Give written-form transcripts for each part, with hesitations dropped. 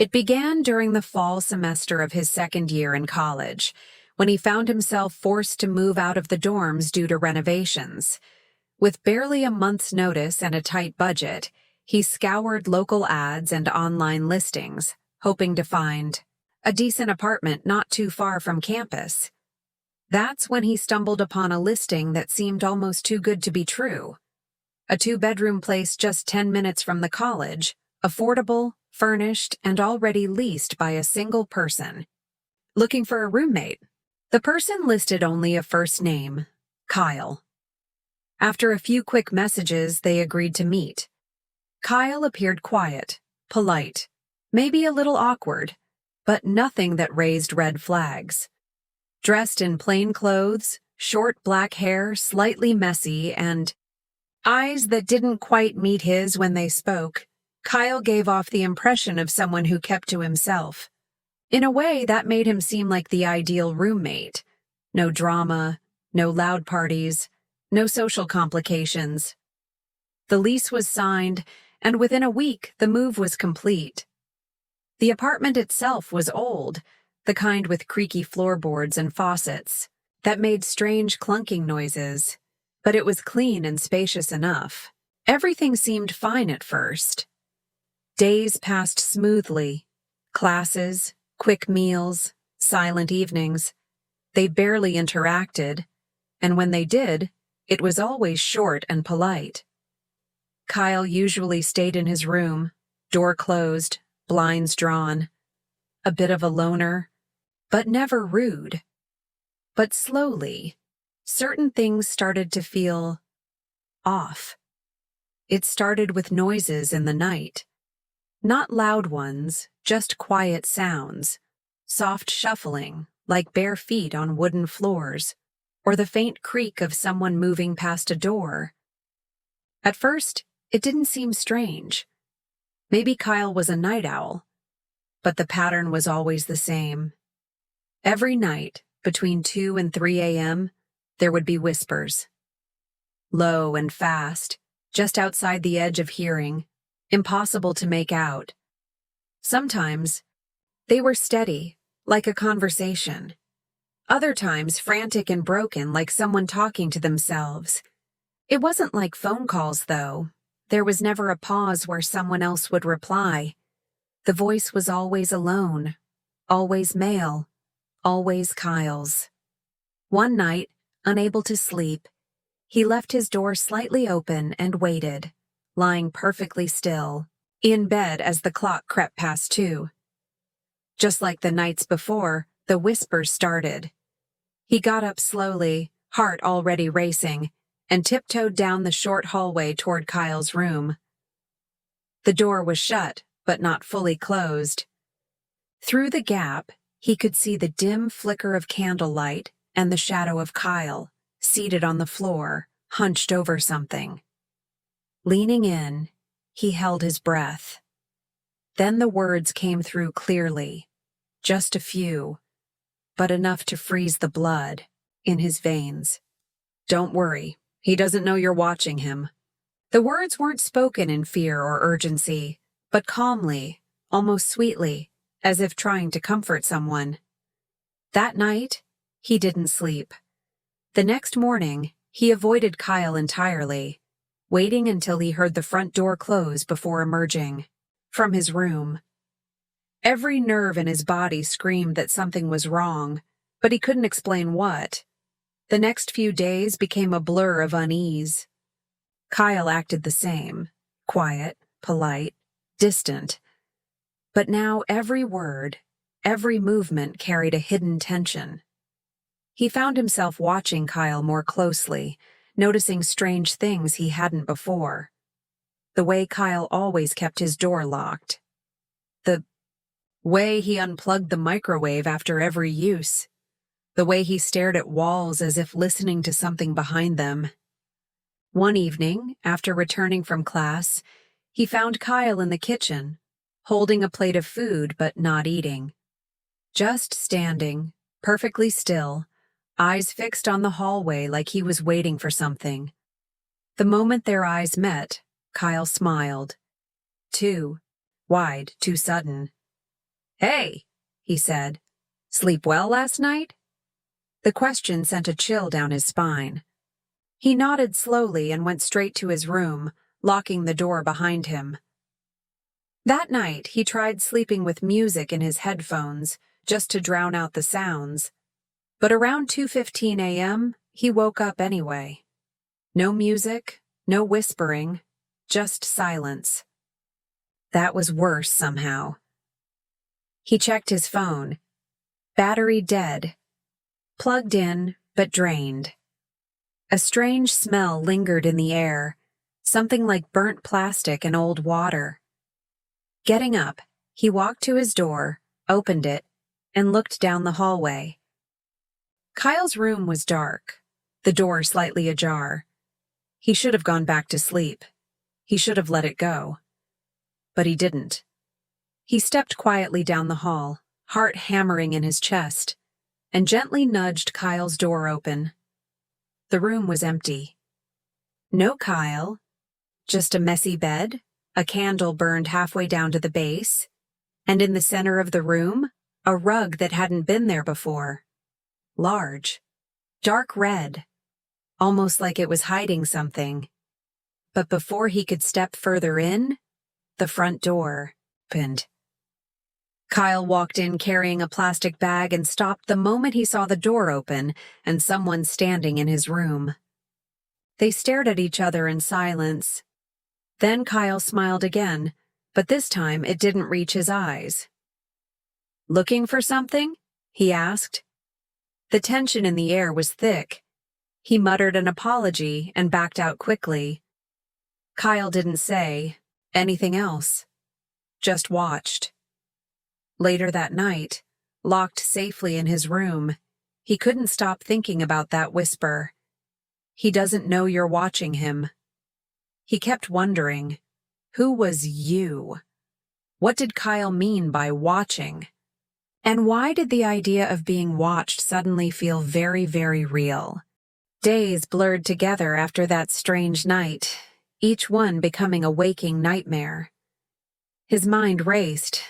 It began during the fall semester of his second year in college, when he found himself forced to move out of the dorms due to renovations. With barely a month's notice and a tight budget, he scoured local ads and online listings, hoping to find a decent apartment not too far from campus. That's when he stumbled upon a listing that seemed almost too good to be true. A 2-bedroom place just 10 minutes from the college, affordable, furnished, and already leased by a single person. Looking for a roommate. The person listed only a first name, Kyle. After a few quick messages, they agreed to meet. Kyle appeared quiet, polite, maybe a little awkward, but nothing that raised red flags. Dressed in plain clothes, short black hair, slightly messy, and eyes that didn't quite meet his when they spoke, Kyle gave off the impression of someone who kept to himself. In a way, that made him seem like the ideal roommate. No drama, no loud parties, no social complications. The lease was signed, and within a week, the move was complete. The apartment itself was old, the kind with creaky floorboards and faucets that made strange clunking noises, but it was clean and spacious enough. Everything seemed fine at first. Days passed smoothly. Classes, quick meals, silent evenings. They barely interacted, and when they did, it was always short and polite. Kyle usually stayed in his room, door closed, blinds drawn. A bit of a loner, but never rude. But slowly, certain things started to feel off. It started with noises in the night. Not loud ones, just quiet sounds. Soft shuffling, like bare feet on wooden floors, or the faint creak of someone moving past a door. At first, it didn't seem strange. Maybe Kyle was a night owl, but the pattern was always the same. Every night, between 2 and 3 a.m., there would be whispers. Low and fast, just outside the edge of hearing, impossible to make out. Sometimes, they were steady, like a conversation. Other times, frantic and broken, like someone talking to themselves. It wasn't like phone calls, though. There was never a pause where someone else would reply. The voice was always alone, always male, always Kyle's. One night, unable to sleep, he left his door slightly open and waited, lying perfectly still, in bed as the clock crept past 2. Just like the nights before, the whispers started. He got up slowly, heart already racing, and tiptoed down the short hallway toward Kyle's room. The door was shut, but not fully closed. Through the gap, he could see the dim flicker of candlelight and the shadow of Kyle, seated on the floor, hunched over something. Leaning in, he held his breath. Then the words came through clearly, just a few, but enough to freeze the blood in his veins. "Don't worry, he doesn't know you're watching him." The words weren't spoken in fear or urgency, but calmly, almost sweetly, as if trying to comfort someone. That night, he didn't sleep. The next morning, he avoided Kyle entirely, waiting until he heard the front door close before emerging from his room. Every nerve in his body screamed that something was wrong, but he couldn't explain what. The next few days became a blur of unease. Kyle acted the same, quiet, polite, distant. But now every word, every movement carried a hidden tension. He found himself watching Kyle more closely, noticing strange things he hadn't before. The way Kyle always kept his door locked. The way he unplugged the microwave after every use. The way he stared at walls as if listening to something behind them. One evening, after returning from class, he found Kyle in the kitchen, holding a plate of food but not eating. Just standing, perfectly still, eyes fixed on the hallway like he was waiting for something. The moment their eyes met, Kyle smiled. Too wide, too sudden. "Hey," he said. "Sleep well last night?" The question sent a chill down his spine. He nodded slowly and went straight to his room, locking the door behind him. That night, he tried sleeping with music in his headphones, just to drown out the sounds. But around 2:15 a.m., he woke up anyway. No music, no whispering, just silence. That was worse somehow. He checked his phone. Battery dead. Plugged in, but drained. A strange smell lingered in the air, something like burnt plastic and old water. Getting up, he walked to his door, opened it, and looked down the hallway. Kyle's room was dark, the door slightly ajar. He should have gone back to sleep. He should have let it go. But he didn't. He stepped quietly down the hall, heart hammering in his chest, and gently nudged Kyle's door open. The room was empty. No Kyle, just a messy bed, a candle burned halfway down to the base, and in the center of the room, a rug that hadn't been there before. Large, dark red, almost like it was hiding something. But before he could step further in, the front door opened. Kyle walked in carrying a plastic bag and stopped the moment he saw the door open and someone standing in his room. They stared at each other in silence. Then Kyle smiled again, but this time it didn't reach his eyes. "Looking for something?" he asked. The tension in the air was thick. He muttered an apology and backed out quickly. Kyle didn't say anything else, just watched. Later that night, locked safely in his room, he couldn't stop thinking about that whisper. He doesn't know you're watching him. He kept wondering, who was you? What did Kyle mean by watching? And why did the idea of being watched suddenly feel very, very real? Days blurred together after that strange night, each one becoming a waking nightmare. His mind raced,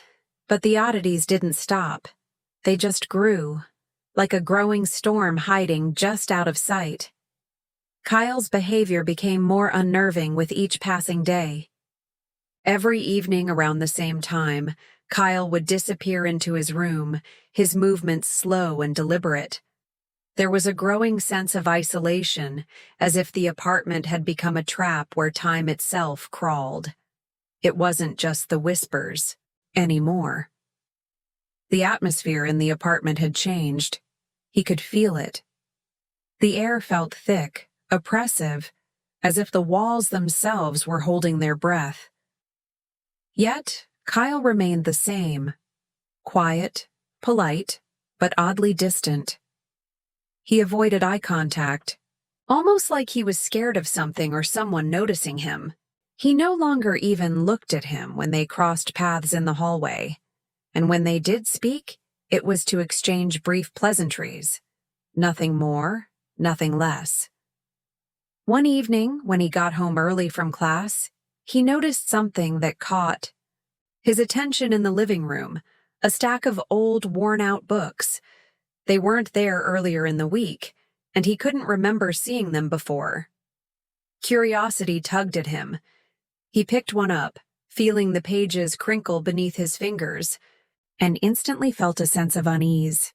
but the oddities didn't stop. They just grew, like a growing storm hiding just out of sight. Kyle's behavior became more unnerving with each passing day. Every evening around the same time, Kyle would disappear into his room, his movements slow and deliberate. There was a growing sense of isolation, as if the apartment had become a trap where time itself crawled. It wasn't just the whispers anymore. The atmosphere in the apartment had changed. He could feel it. The air felt thick, oppressive, as if the walls themselves were holding their breath. Yet, Kyle remained the same. Quiet, polite, but oddly distant. He avoided eye contact, almost like he was scared of something or someone noticing him. He no longer even looked at him when they crossed paths in the hallway, and when they did speak, it was to exchange brief pleasantries. Nothing more, nothing less. One evening, when he got home early from class, he noticed something that caught his attention in the living room, a stack of old, worn-out books. They weren't there earlier in the week, and he couldn't remember seeing them before. Curiosity tugged at him. He picked one up, feeling the pages crinkle beneath his fingers, and instantly felt a sense of unease.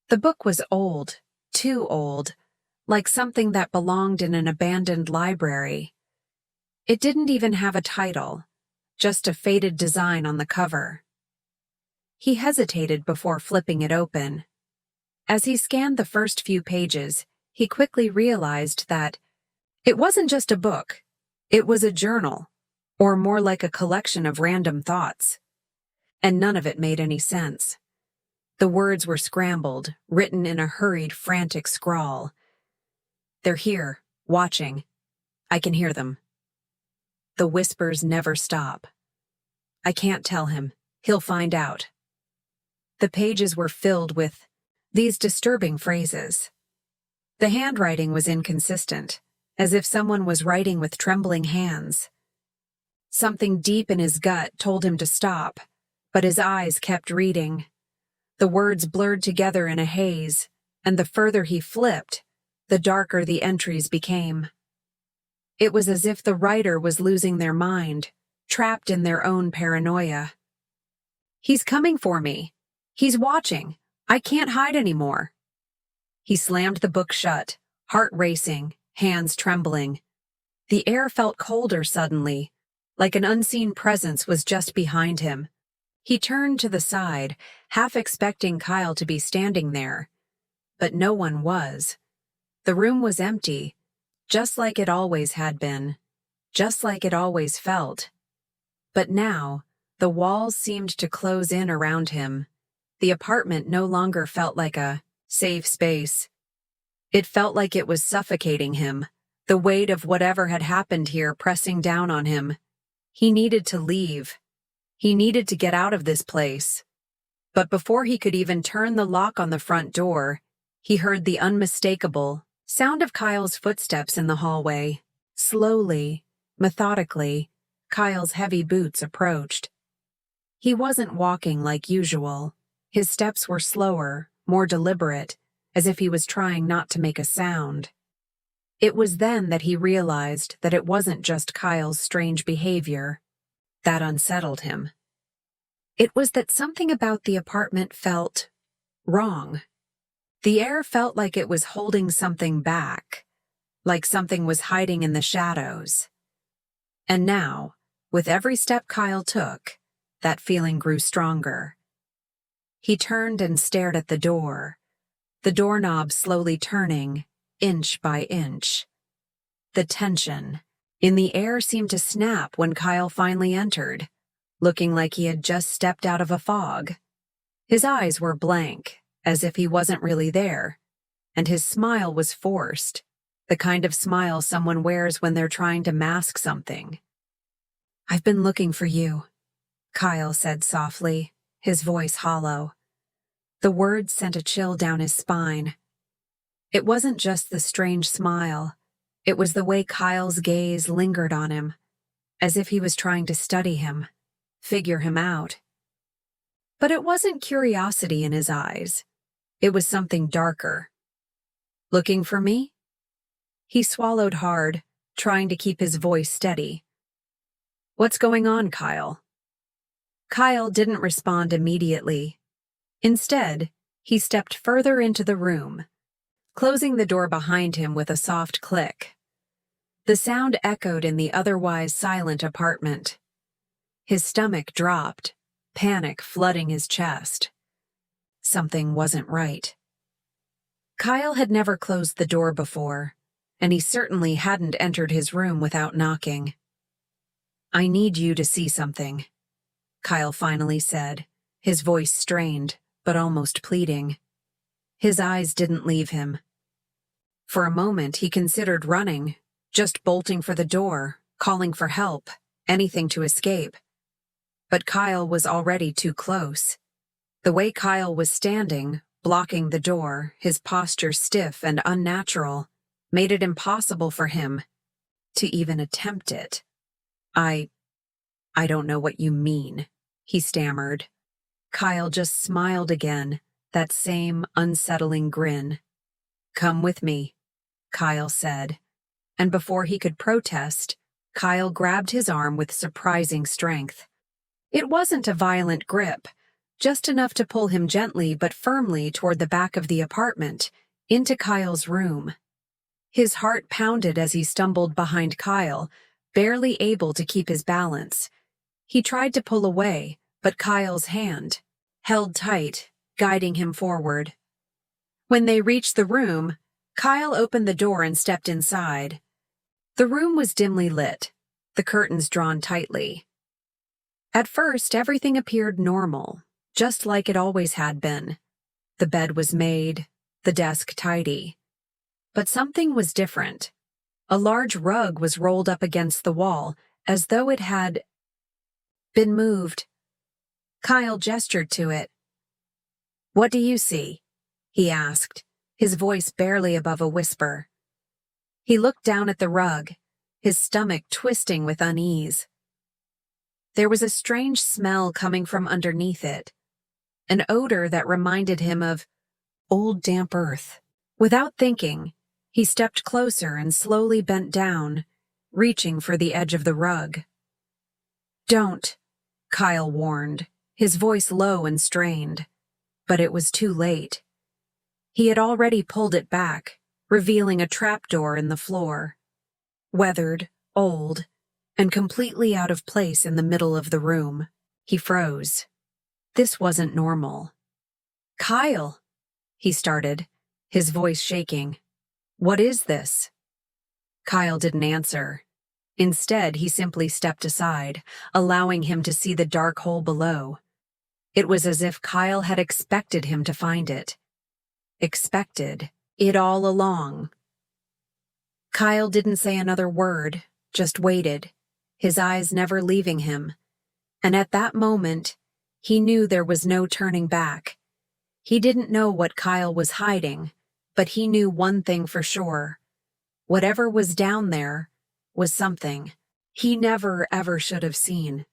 The book was old, too old, like something that belonged in an abandoned library. It didn't even have a title, just a faded design on the cover. He hesitated before flipping it open. As he scanned the first few pages, he quickly realized that it wasn't just a book, it was a journal, or more like a collection of random thoughts. And none of it made any sense. The words were scrambled, written in a hurried, frantic scrawl. "They're here, watching. I can hear them. The whispers never stop. I can't tell him. He'll find out." The pages were filled with these disturbing phrases. The handwriting was inconsistent, as if someone was writing with trembling hands. Something deep in his gut told him to stop, but his eyes kept reading. The words blurred together in a haze, and the further he flipped, the darker the entries became. It was as if the writer was losing their mind, trapped in their own paranoia. "He's coming for me. He's watching. I can't hide anymore." He slammed the book shut, heart racing, hands trembling. The air felt colder suddenly, like an unseen presence was just behind him. He turned to the side, half expecting Kyle to be standing there. But no one was. The room was empty, just like it always had been, just like it always felt. But now, the walls seemed to close in around him. The apartment no longer felt like a safe space. It felt like it was suffocating him, the weight of whatever had happened here pressing down on him. He needed to leave. He needed to get out of this place. But before he could even turn the lock on the front door, he heard the unmistakable sound of Kyle's footsteps in the hallway. Slowly, methodically, Kyle's heavy boots approached. He wasn't walking like usual. His steps were slower, more deliberate, as if he was trying not to make a sound. It was then that he realized that it wasn't just Kyle's strange behavior that unsettled him. It was that something about the apartment felt wrong. The air felt like it was holding something back, like something was hiding in the shadows. And now, with every step Kyle took, that feeling grew stronger. He turned and stared at the door, the doorknob slowly turning, inch by inch. The tension in the air seemed to snap when Kyle finally entered, looking like he had just stepped out of a fog. His eyes were blank, as if he wasn't really there, and his smile was forced, the kind of smile someone wears when they're trying to mask something. "I've been looking for you," Kyle said softly, his voice hollow. The words sent a chill down his spine. It wasn't just the strange smile. It was the way Kyle's gaze lingered on him, as if he was trying to study him, figure him out. But it wasn't curiosity in his eyes. It was something darker. "Looking for me?" He swallowed hard, trying to keep his voice steady. "What's going on, Kyle?" Kyle didn't respond immediately. Instead, he stepped further into the room, closing the door behind him with a soft click. The sound echoed in the otherwise silent apartment. His stomach dropped, panic flooding his chest. Something wasn't right. Kyle had never closed the door before, and he certainly hadn't entered his room without knocking. "I need you to see something," Kyle finally said, his voice strained, but almost pleading. His eyes didn't leave him. For a moment he considered running, just bolting for the door, calling for help, anything to escape. But Kyle was already too close. The way Kyle was standing, blocking the door, his posture stiff and unnatural, made it impossible for him to even attempt it. I don't know what you mean," he stammered. Kyle just smiled again, that same unsettling grin. "Come with me," Kyle said. And before he could protest, Kyle grabbed his arm with surprising strength. It wasn't a violent grip, just enough to pull him gently but firmly toward the back of the apartment, into Kyle's room. His heart pounded as he stumbled behind Kyle, barely able to keep his balance. He tried to pull away, but Kyle's hand held tight, guiding him forward. When they reached the room, Kyle opened the door and stepped inside. The room was dimly lit, the curtains drawn tightly. At first, everything appeared normal, just like it always had been. The bed was made, the desk tidy. But something was different. A large rug was rolled up against the wall, as though it had been moved. Kyle gestured to it. "What do you see?" he asked, his voice barely above a whisper. He looked down at the rug, his stomach twisting with unease. There was a strange smell coming from underneath it, an odor that reminded him of old damp earth. Without thinking, he stepped closer and slowly bent down, reaching for the edge of the rug. "Don't," Kyle warned, his voice low and strained. But it was too late. He had already pulled it back, revealing a trapdoor in the floor. Weathered, old, and completely out of place in the middle of the room. He froze. This wasn't normal. "Kyle," he started, his voice shaking. "What is this?" Kyle didn't answer. Instead, he simply stepped aside, allowing him to see the dark hole below. It was as if Kyle had expected him to find it. Expected it all along. Kyle didn't say another word, just waited, his eyes never leaving him. And at that moment, he knew there was no turning back. He didn't know what Kyle was hiding, but he knew one thing for sure. Whatever was down there was something he never ever should have seen.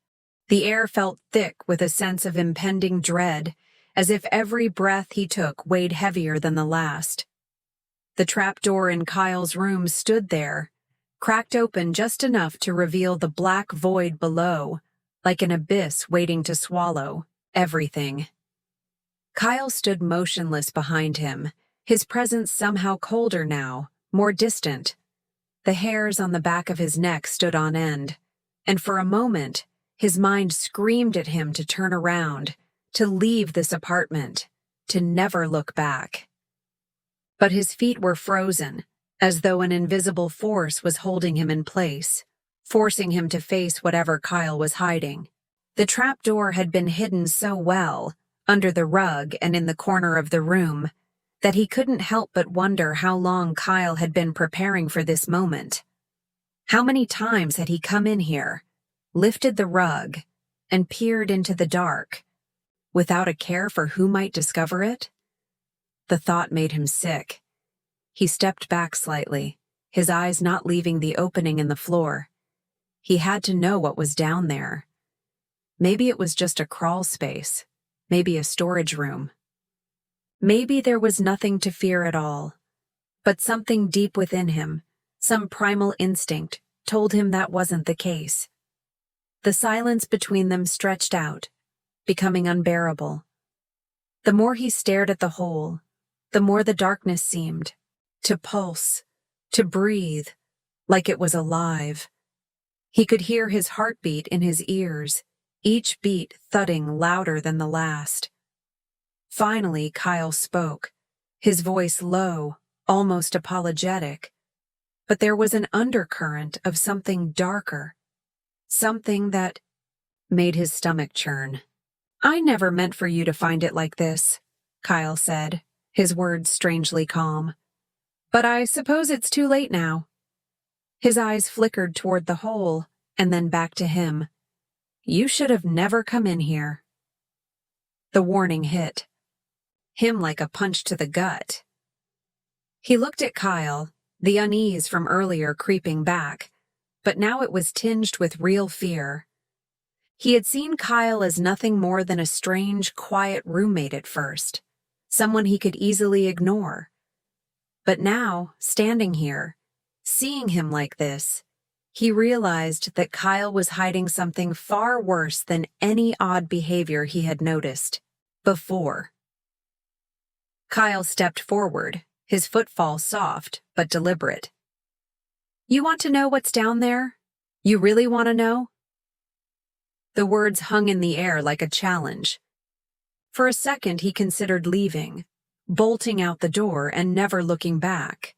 The air felt thick with a sense of impending dread, as if every breath he took weighed heavier than the last. The trapdoor in Kyle's room stood there, cracked open just enough to reveal the black void below, like an abyss waiting to swallow everything. Kyle stood motionless behind him, his presence somehow colder now, more distant. The hairs on the back of his neck stood on end, and for a moment, his mind screamed at him to turn around, to leave this apartment, to never look back. But his feet were frozen, as though an invisible force was holding him in place, forcing him to face whatever Kyle was hiding. The trapdoor had been hidden so well, under the rug and in the corner of the room, that he couldn't help but wonder how long Kyle had been preparing for this moment. How many times had he come in here, lifted the rug, and peered into the dark, without a care for who might discover it? The thought made him sick. He stepped back slightly, his eyes not leaving the opening in the floor. He had to know what was down there. Maybe it was just a crawl space, maybe a storage room. Maybe there was nothing to fear at all, but something deep within him, some primal instinct, told him that wasn't the case. The silence between them stretched out, becoming unbearable. The more he stared at the hole, the more the darkness seemed to pulse, to breathe, like it was alive. He could hear his heartbeat in his ears, each beat thudding louder than the last. Finally, Kyle spoke, his voice low, almost apologetic. But there was an undercurrent of something darker, something that made his stomach churn. "I never meant for you to find it like this," Kyle said, his words strangely calm. "But I suppose it's too late now." His eyes flickered toward the hole, and then back to him. "You should have never come in here." The warning hit him like a punch to the gut. He looked at Kyle, the unease from earlier creeping back, but now it was tinged with real fear. He had seen Kyle as nothing more than a strange, quiet roommate at first, someone he could easily ignore. But now, standing here, seeing him like this, he realized that Kyle was hiding something far worse than any odd behavior he had noticed before. Kyle stepped forward, his footfall soft but deliberate. "You want to know what's down there? You really want to know?" The words hung in the air like a challenge. For a second he considered leaving, bolting out the door and never looking back.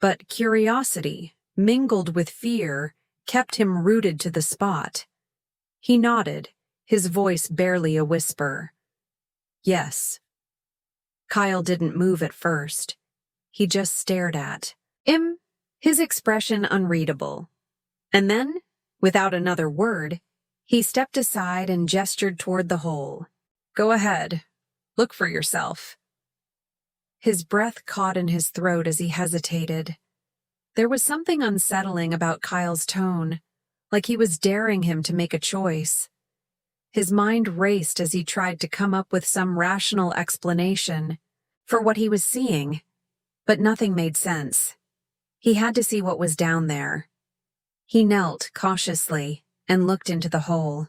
But curiosity, mingled with fear, kept him rooted to the spot. He nodded, his voice barely a whisper. "Yes." Kyle didn't move at first. He just stared at him, his expression unreadable. And then, without another word, he stepped aside and gestured toward the hole. "Go ahead. Look for yourself." His breath caught in his throat as he hesitated. There was something unsettling about Kyle's tone, like he was daring him to make a choice. His mind raced as he tried to come up with some rational explanation for what he was seeing, but nothing made sense. He had to see what was down there. He knelt cautiously and looked into the hole.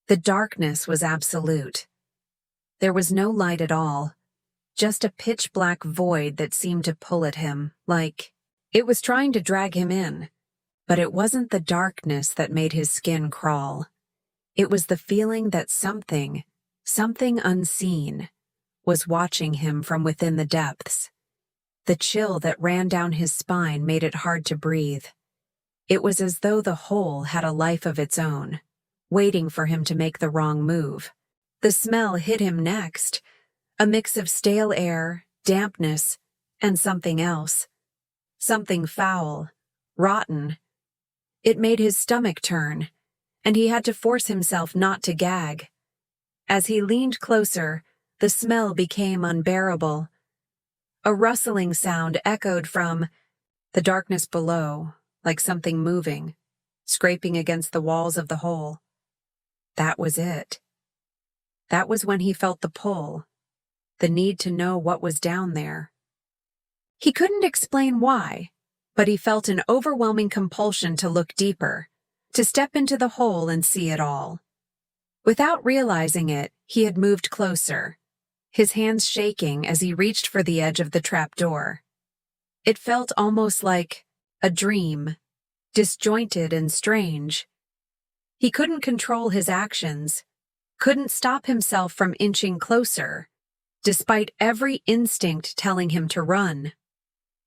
The darkness was absolute. There was no light at all, just a pitch-black void that seemed to pull at him, like it was trying to drag him in. But it wasn't the darkness that made his skin crawl. It was the feeling that something unseen, was watching him from within the depths. The chill that ran down his spine made it hard to breathe. It was as though the hole had a life of its own, waiting for him to make the wrong move. The smell hit him next, a mix of stale air, dampness, and something else. Something foul, rotten. It made his stomach turn, and he had to force himself not to gag. As he leaned closer, the smell became unbearable. A rustling sound echoed from the darkness below, like something moving, scraping against the walls of the hole. That was it. That was when he felt the pull, the need to know what was down there. He couldn't explain why, but he felt an overwhelming compulsion to look deeper, to step into the hole and see it all. Without realizing it, he had moved closer, his hands shaking as he reached for the edge of the trapdoor. It felt almost like a dream, disjointed and strange. He couldn't control his actions, couldn't stop himself from inching closer, despite every instinct telling him to run.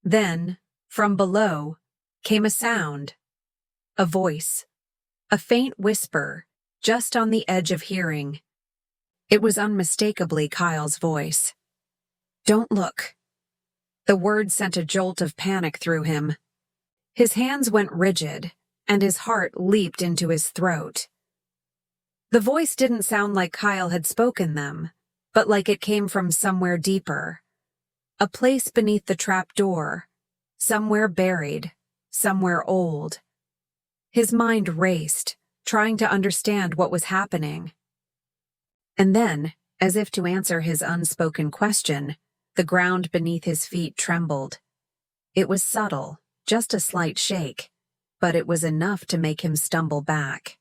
Then, from below, came a sound, a voice, a faint whisper, just on the edge of hearing. It was unmistakably Kyle's voice. "Don't look." The word sent a jolt of panic through him. His hands went rigid, and his heart leaped into his throat. The voice didn't sound like Kyle had spoken them, but like it came from somewhere deeper. A place beneath the trapdoor, somewhere buried, somewhere old. His mind raced, trying to understand what was happening. And then, as if to answer his unspoken question, the ground beneath his feet trembled. It was subtle, just a slight shake, but it was enough to make him stumble back.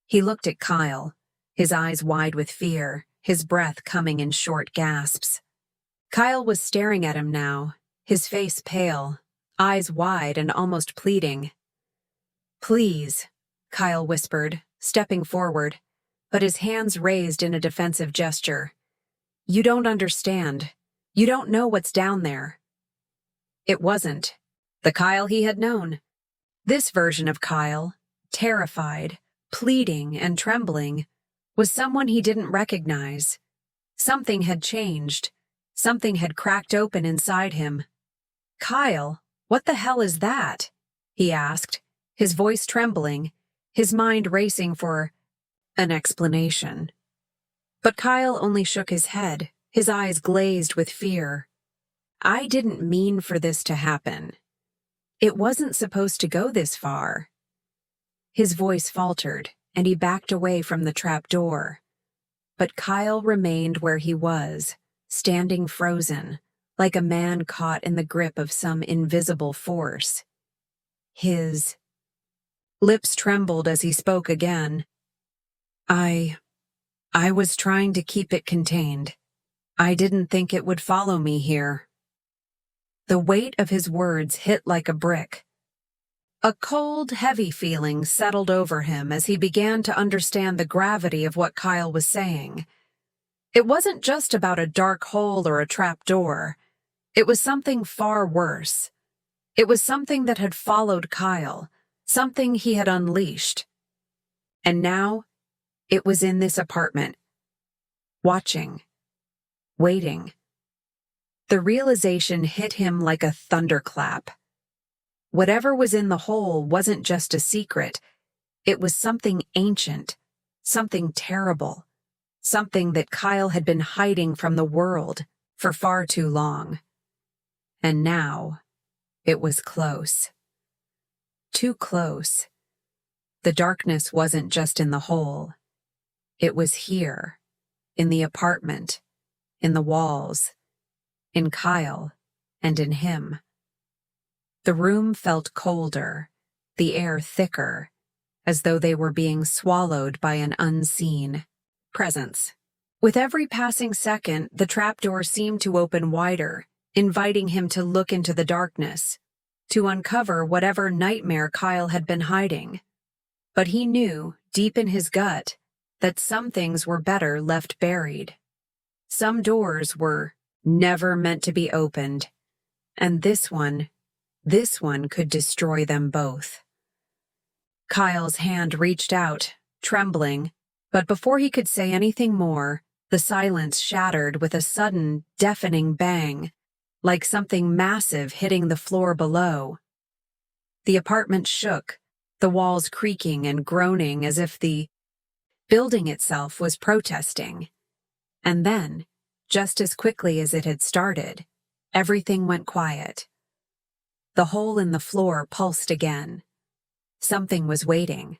He looked at Kyle, his eyes wide with fear, his breath coming in short gasps. Kyle was staring at him now, his face pale, eyes wide and almost pleading. "Please," Kyle whispered, stepping forward, but his hands raised in a defensive gesture. "You don't understand. You don't know what's down there." It wasn't the Kyle he had known. This version of Kyle, terrified, pleading and trembling, was someone he didn't recognize. Something had changed. Something had cracked open inside him. "Kyle, what the hell is that?" he asked, his voice trembling, his mind racing for an explanation. But Kyle only shook his head, his eyes glazed with fear. "I didn't mean for this to happen. It wasn't supposed to go this far." His voice faltered, and he backed away from the trapdoor. But Kyle remained where he was, standing frozen, like a man caught in the grip of some invisible force. His lips trembled as he spoke again. I was trying to keep it contained. I didn't think it would follow me here." The weight of his words hit like a brick. A cold, heavy feeling settled over him as he began to understand the gravity of what Kyle was saying. It wasn't just about a dark hole or a trap door. It was something far worse. It was something that had followed Kyle, something he had unleashed. And now, it was in this apartment. Watching. Waiting. The realization hit him like a thunderclap. Whatever was in the hole wasn't just a secret. It was something ancient, something terrible, something that Kyle had been hiding from the world for far too long. And now, it was close. Too close. The darkness wasn't just in the hole. It was here, in the apartment, in the walls, in Kyle, and in him. The room felt colder, the air thicker, as though they were being swallowed by an unseen presence. With every passing second, the trapdoor seemed to open wider, inviting him to look into the darkness, to uncover whatever nightmare Kyle had been hiding. But he knew, deep in his gut, that some things were better left buried. Some doors were never meant to be opened, and this one could destroy them both. Kyle's hand reached out, trembling, but before he could say anything more, the silence shattered with a sudden, deafening bang, like something massive hitting the floor below. The apartment shook, the walls creaking and groaning as if the building itself was protesting. And then, just as quickly as it had started, everything went quiet. The hole in the floor pulsed again. Something was waiting,